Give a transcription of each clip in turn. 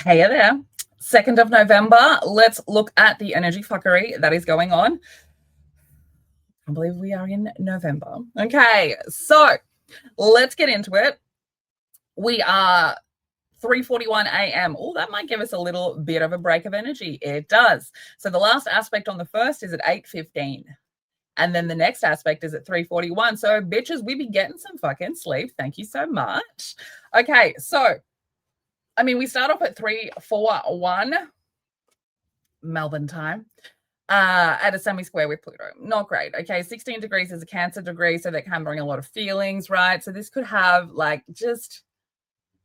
Hey there. 2nd of November. Let's look at the energy fuckery that is going on. I believe we are in November. Okay, so let's get into it. We are 3:41 a.m. Oh, that might give us a little bit of a break of energy. It does. So the last aspect on the first is at 8:15. And then the next aspect is at 3:41. So bitches, we be getting some fucking sleep. Thank you so much. Okay, so we start off at 3:41 Melbourne time at a semi-square with Pluto. Not great. Okay, 16 degrees is a Cancer degree, so that can bring a lot of feelings, right? So this could have just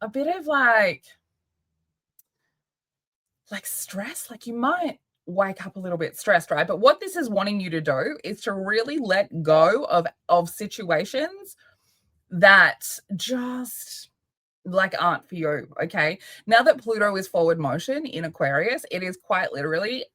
a bit of stress. You might wake up a little bit stressed, right? But what this is wanting you to do is to really let go of situations that just aren't for you. Okay, now that Pluto is forward motion in Aquarius, it is quite literally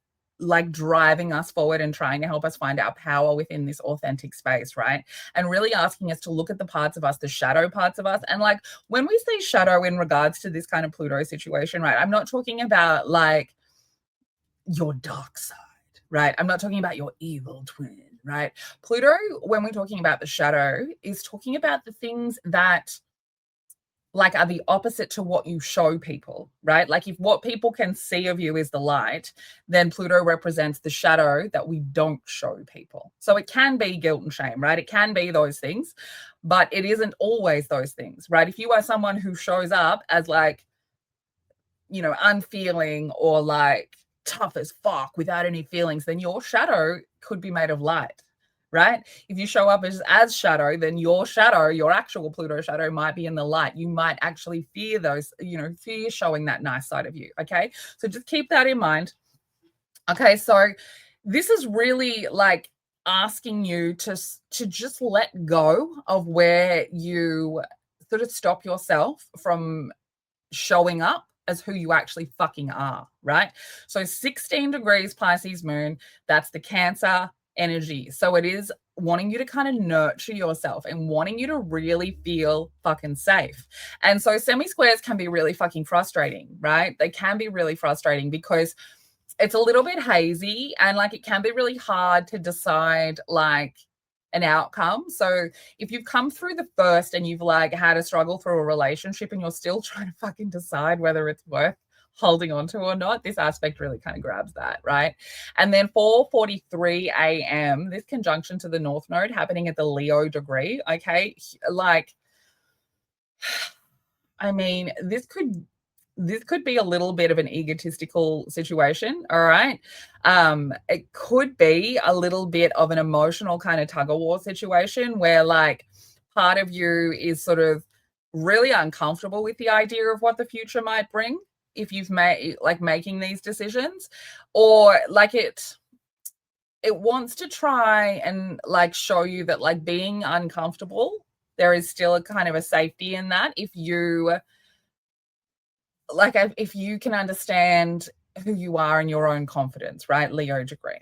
driving us forward and trying to help us find our power within this authentic space, right? And really asking us to look at the parts of us, the shadow parts of us. And when we say shadow in regards to this kind of Pluto situation, right, I'm not talking about your dark side, right? I'm not talking about your evil twin, right? Pluto, when we're talking about the shadow, is talking about the things that are the opposite to what you show people, right? If what people can see of you is the light, then Pluto represents the shadow that we don't show people. So it can be guilt and shame, right? It can be those things, but it isn't always those things, right? If you are someone who shows up as unfeeling or tough as fuck without any feelings, then your shadow could be made of light, right? If you show up as shadow, then your shadow, your actual Pluto shadow, might be in the light. You might actually fear those, fear showing that nice side of you. Okay, so just keep that in mind. Okay, so this is really asking you to just let go of where you sort of stop yourself from showing up as who you actually fucking are, right? So 16 degrees Pisces moon, that's the Cancer energy. So it is wanting you to kind of nurture yourself and wanting you to really feel fucking safe. And so semi-squares can be really fucking frustrating, right? They can be really frustrating because it's a little bit hazy and it can be really hard to decide an outcome. So if you've come through the first and you've had a struggle through a relationship and you're still trying to fucking decide whether it's worth holding on to or not, this aspect really kind of grabs that, right? And then 4:43 a.m., this conjunction to the North Node happening at the Leo degree, okay? This could be a little bit of an egotistical situation, all right? It could be a little bit of an emotional kind of tug-of-war situation where part of you is sort of really uncomfortable with the idea of what the future might bring if you've made making these decisions, or it wants to try and show you that being uncomfortable, there is still a kind of a safety in that if you if you can understand who you are and your own confidence, right? Leo degree,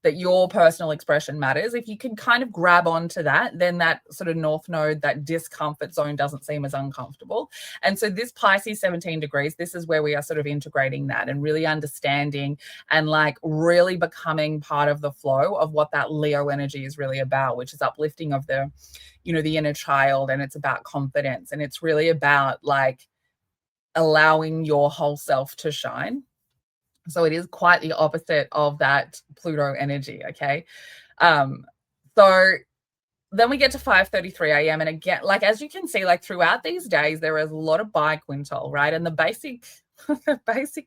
that your personal expression matters. If you can kind of grab onto that, then that sort of North Node, that discomfort zone doesn't seem as uncomfortable. And so this Pisces 17 degrees, this is where we are sort of integrating that and really understanding and really becoming part of the flow of what that Leo energy is really about, which is uplifting of the, the inner child. And it's about confidence. And it's really about allowing your whole self to shine. So it is quite the opposite of that Pluto energy, okay? So then we get to 5:33 a.m. and again, as you can see, throughout these days, there is a lot of biquintal, right? And the basic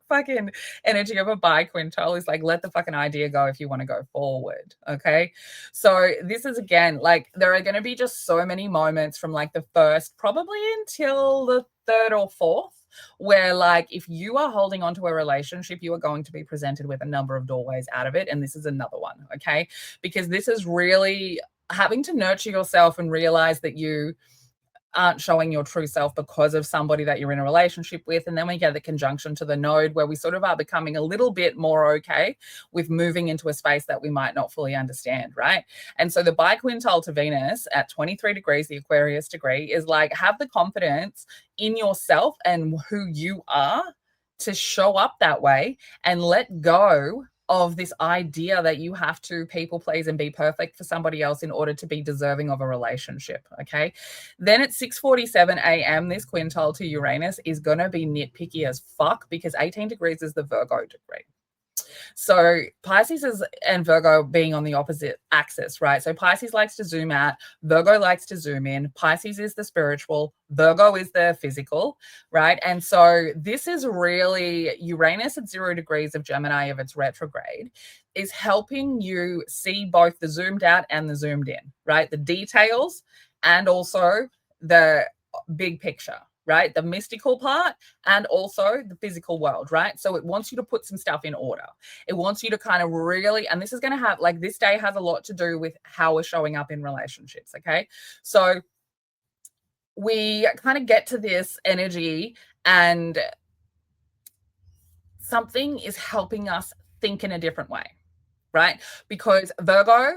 fucking energy of a biquintal is let the fucking idea go if you want to go forward, okay? So this is again, there are going to be just so many moments from the first probably until the third or fourth where if you are holding on to a relationship, you are going to be presented with a number of doorways out of it. And this is another one, okay? Because this is really having to nurture yourself and realize that you aren't showing your true self because of somebody that you're in a relationship with. And then we get the conjunction to the node where we sort of are becoming a little bit more okay with moving into a space that we might not fully understand, right? And so the biquintal to Venus at 23 degrees, the Aquarius degree, is have the confidence in yourself and who you are to show up that way and let go of this idea that you have to people please and be perfect for somebody else in order to be deserving of a relationship. Okay. Then at 6:47 a.m., this quintile to Uranus is going to be nitpicky as fuck because 18 degrees is the Virgo degree. So Pisces and Virgo being on the opposite axis, right? So Pisces likes to zoom out, Virgo likes to zoom in. Pisces is the spiritual, Virgo is the physical, right? And so this is really Uranus at 0 degrees of Gemini of its retrograde is helping you see both the zoomed out and the zoomed in, right? The details and also the big picture, right? The mystical part and also the physical world, right? So it wants you to put some stuff in order. It wants you to kind of really, and this is going to have, like, this day has a lot to do with how we're showing up in relationships, okay? So we kind of get to this energy and something is helping us think in a different way, right? Because Virgo,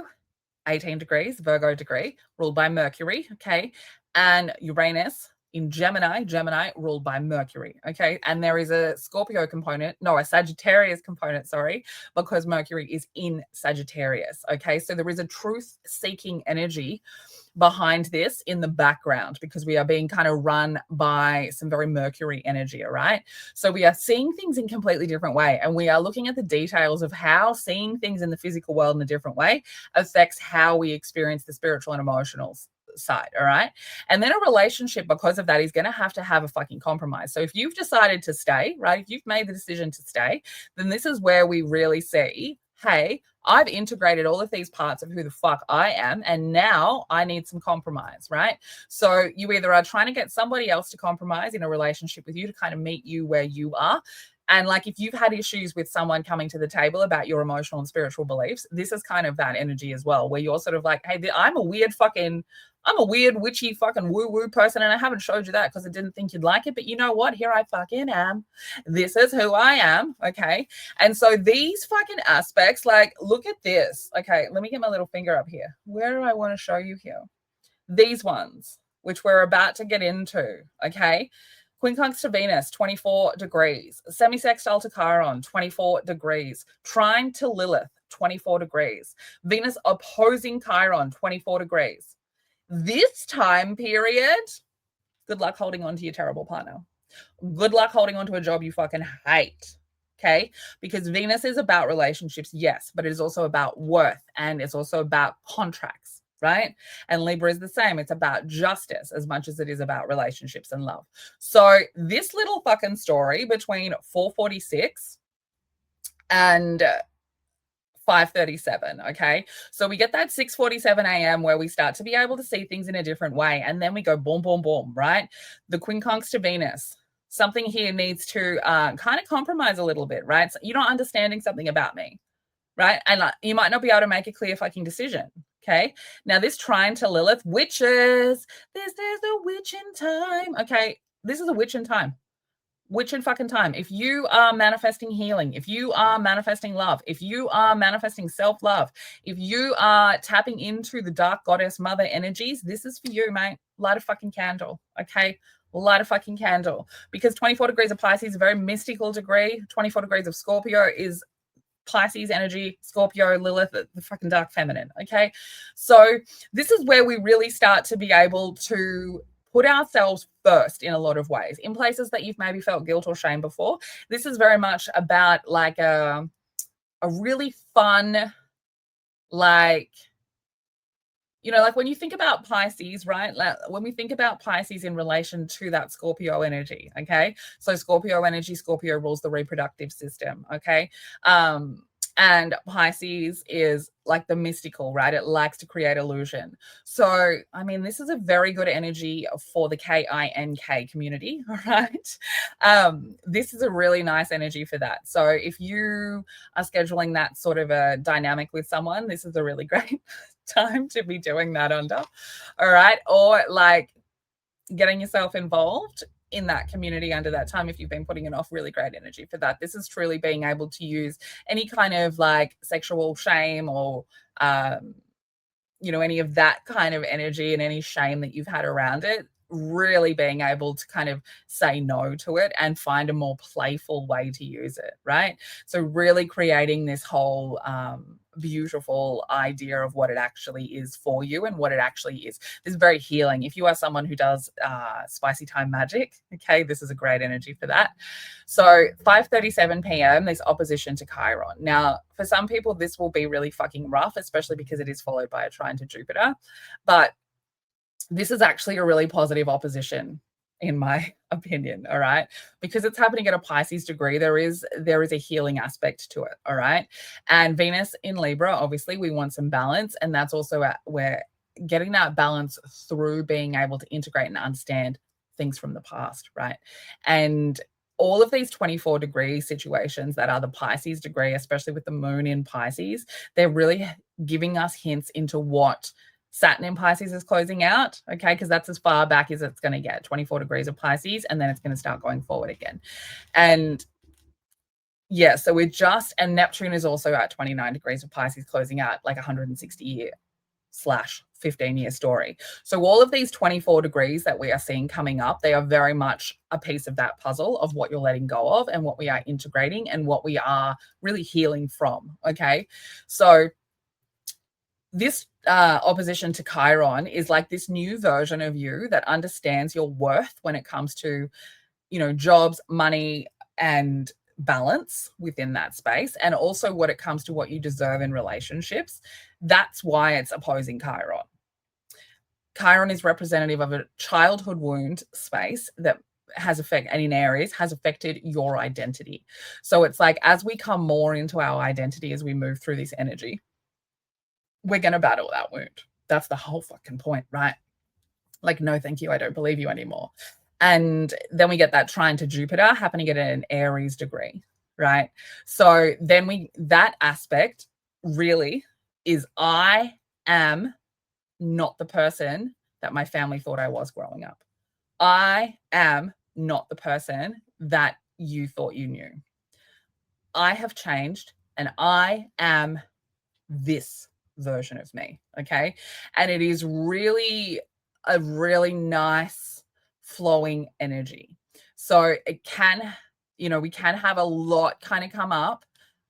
18 degrees, Virgo degree, ruled by Mercury, okay? And Uranus, in Gemini ruled by Mercury, okay? And there is a Scorpio component, no, a Sagittarius component, sorry, because Mercury is in Sagittarius, okay? So there is a truth-seeking energy behind this in the background because we are being kind of run by some very Mercury energy, all right? So we are seeing things in a completely different way, and we are looking at the details of how seeing things in the physical world in a different way affects how we experience the spiritual and emotional side, all right? And then a relationship, because of that, is going to have a fucking compromise. So if you've decided to stay, right, if you've made the decision to stay, then this is where we really see, hey, I've integrated all of these parts of who the fuck I am, and now I need some compromise, right? So you either are trying to get somebody else to compromise in a relationship with you to kind of meet you where you are. And like, if you've had issues with someone coming to the table about your emotional and spiritual beliefs, this is kind of that energy as well, where you're sort of like, hey, I'm a weird witchy fucking woo-woo person, and I haven't showed you that because I didn't think you'd like it. But you know what? Here I fucking am. This is who I am. Okay. And so these fucking aspects, like, look at this. Okay. Let me get my little finger up here. Where do I want to show you here? These ones, which we're about to get into. Okay. Quincunx to Venus, 24 degrees. Semisextile to Chiron, 24 degrees. Trine to Lilith, 24 degrees. Venus opposing Chiron, 24 degrees. This time period, good luck holding on to your terrible partner. Good luck holding on to a job you fucking hate. Okay? Because Venus is about relationships, yes, but it is also about worth, and it's also about contracts, right? And Libra is the same. It's about justice as much as it is about relationships and love. So this little fucking story between 4:46 and 5:37, okay? So we get that 6:47 a.m. where we start to be able to see things in a different way, and then we go boom, boom, boom, right? The quincunx to Venus. Something here needs to kind of compromise a little bit, right? So you're not understanding something about me, right? And you might not be able to make a clear fucking decision, okay? Now this trine to Lilith, witches, there's a witch in time, okay? This is a witch in time. Witch in fucking time. If you are manifesting healing, if you are manifesting love, if you are manifesting self-love, if you are tapping into the dark goddess mother energies, this is for you, mate. Light a fucking candle, okay? Light a fucking candle. Because 24 degrees of Pisces is a very mystical degree. 24 degrees of Scorpio is Pisces energy, Scorpio, Lilith, the fucking dark feminine, okay? So this is where we really start to be able to put ourselves first in a lot of ways. In places that you've maybe felt guilt or shame before, this is very much about like a really fun, like, you know, like when you think about Pisces, right? Like when we think about Pisces in relation to that Scorpio energy, okay? So Scorpio energy, Scorpio rules the reproductive system, okay? And Pisces is like the mystical, right? It likes to create illusion. So, I mean, this is a very good energy for the KINK community, all right? This is a really nice energy for that. So if you are scheduling that sort of a dynamic with someone, this is a really great time to be doing that under, all right? Or like getting yourself involved in that community under that time if you've been putting it off. Really great energy for that. This is truly being able to use any kind of like sexual shame or you know, any of that kind of energy and any shame that you've had around it, really being able to kind of say no to it and find a more playful way to use it, right? So really creating this whole beautiful idea of what it actually is for you and what it actually is. This is very healing. If you are someone who does spicy time magic, okay, this is a great energy for that. So 5:37 p.m., this opposition to Chiron. Now, for some people, this will be really fucking rough, especially because it is followed by a trine to Jupiter. But this is actually a really positive opposition, in my opinion, all right? Because it's happening at a Pisces degree, there is a healing aspect to it, all right? And Venus in Libra, obviously, we want some balance, and that's also where getting that balance through being able to integrate and understand things from the past, right? And all of these 24-degree situations that are the Pisces degree, especially with the moon in Pisces, they're really giving us hints into what Saturn in Pisces is closing out, okay, because that's as far back as it's going to get, 24 degrees of Pisces, and then it's going to start going forward again. And yeah, so and Neptune is also at 29 degrees of Pisces, closing out like 160-year/15-year story. So all of these 24 degrees that we are seeing coming up, they are very much a piece of that puzzle of what you're letting go of and what we are integrating and what we are really healing from, okay? So this opposition to Chiron is like this new version of you that understands your worth when it comes to, jobs, money, and balance within that space, and also what it comes to what you deserve in relationships. That's why it's opposing Chiron. Chiron is representative of a childhood wound space that has in Aries has affected your identity. So it's like, as we come more into our identity, as we move through this energy, we're going to battle that wound. That's the whole fucking point, right? Like, no, thank you. I don't believe you anymore. And then we get that trine to Jupiter happening at an Aries degree, right? So then that aspect really is, I am not the person that my family thought I was growing up. I am not the person that you thought you knew. I have changed and I am this version of me, okay? And it is really a really nice flowing energy. So it can, we can have a lot kind of come up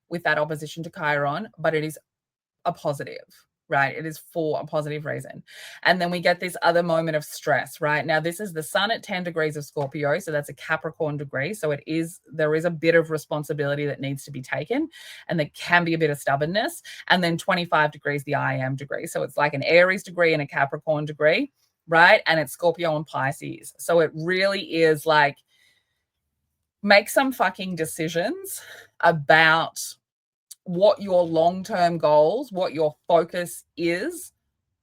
with that opposition to Chiron, but it is a positive, right? It is for a positive reason. And then we get this other moment of stress, right? Now, this is the sun at 10 degrees of Scorpio. So that's a Capricorn degree. So there is a bit of responsibility that needs to be taken, and there can be a bit of stubbornness. And then 25 degrees, the I am degree. So it's like an Aries degree and a Capricorn degree, right? And it's Scorpio and Pisces. So it really is like, make some fucking decisions about what your long-term goals, what your focus is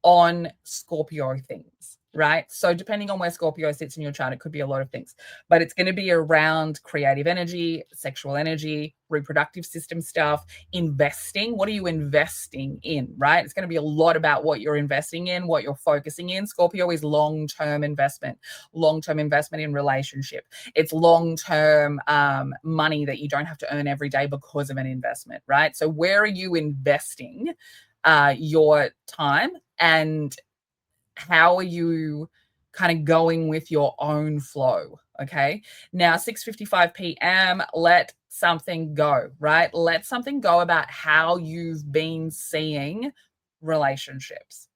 on Scorpio things, right? So depending on where Scorpio sits in your chart, it could be a lot of things, but it's going to be around creative energy, sexual energy, reproductive system stuff, investing. What are you investing in, right? It's going to be a lot about what you're investing in, what you're focusing in. Scorpio is long-term investment in relationship. It's long-term money that you don't have to earn every day because of an investment, right? So where are you investing your time, and how are you kind of going with your own flow? Okay. Now, 6:55 p.m., let something go, right? Let something go about how you've been seeing relationships,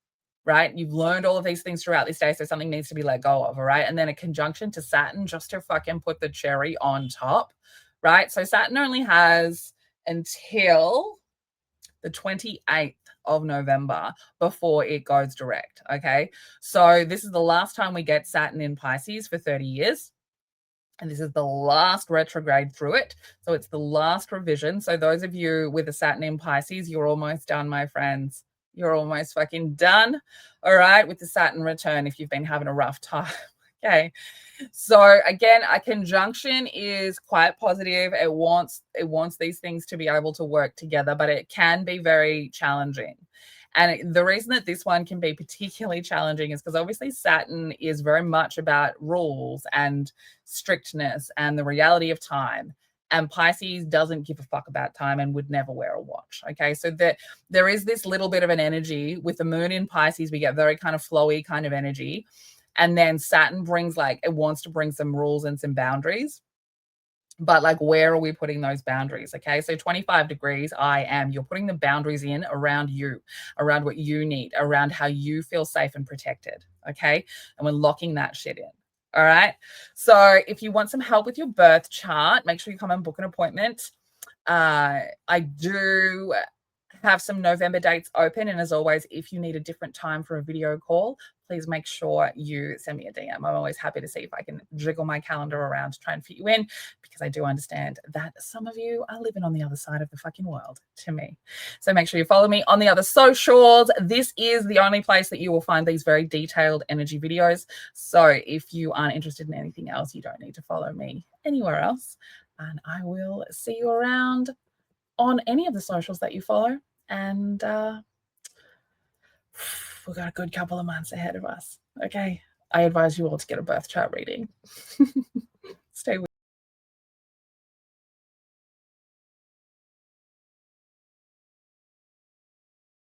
right? You've learned all of these things throughout this day, so something needs to be let go of, all right? And then a conjunction to Saturn just to fucking put the cherry on top, right? So Saturn only has until the 28th of November before it goes direct, okay? So this is the last time we get Saturn in Pisces for 30 years. And this is the last retrograde through it. So it's the last revision. So those of you with a Saturn in Pisces, you're almost done, my friends. You're almost fucking done, all right, with the Saturn return if you've been having a rough time, okay? So again, a conjunction is quite positive. It wants these things to be able to work together, but it can be very challenging. And the reason that this one can be particularly challenging is because obviously Saturn is very much about rules and strictness and the reality of time. And Pisces doesn't give a fuck about time and would never wear a watch. Okay, so there is this little bit of an energy with the moon in Pisces. We get very kind of flowy kind of energy. And then Saturn brings like, it wants to bring some rules and some boundaries. But like, where are we putting those boundaries? Okay. So 25 degrees, you're putting the boundaries in around you, around what you need, around how you feel safe and protected. Okay. And we're locking that shit in. All right. So if you want some help with your birth chart, make sure you come and book an appointment. I do have some November dates open. And as always, if you need a different time for a video call, please make sure you send me a DM. I'm always happy to see if I can jiggle my calendar around to try and fit you in, because I do understand that some of you are living on the other side of the fucking world to me. So make sure you follow me on the other socials. This is the only place that you will find these very detailed energy videos. So if you aren't interested in anything else, you don't need to follow me anywhere else. And I will see you around on any of the socials that you follow. And we've got a good couple of months ahead of us. Okay. I advise you all to get a birth chart reading. Stay with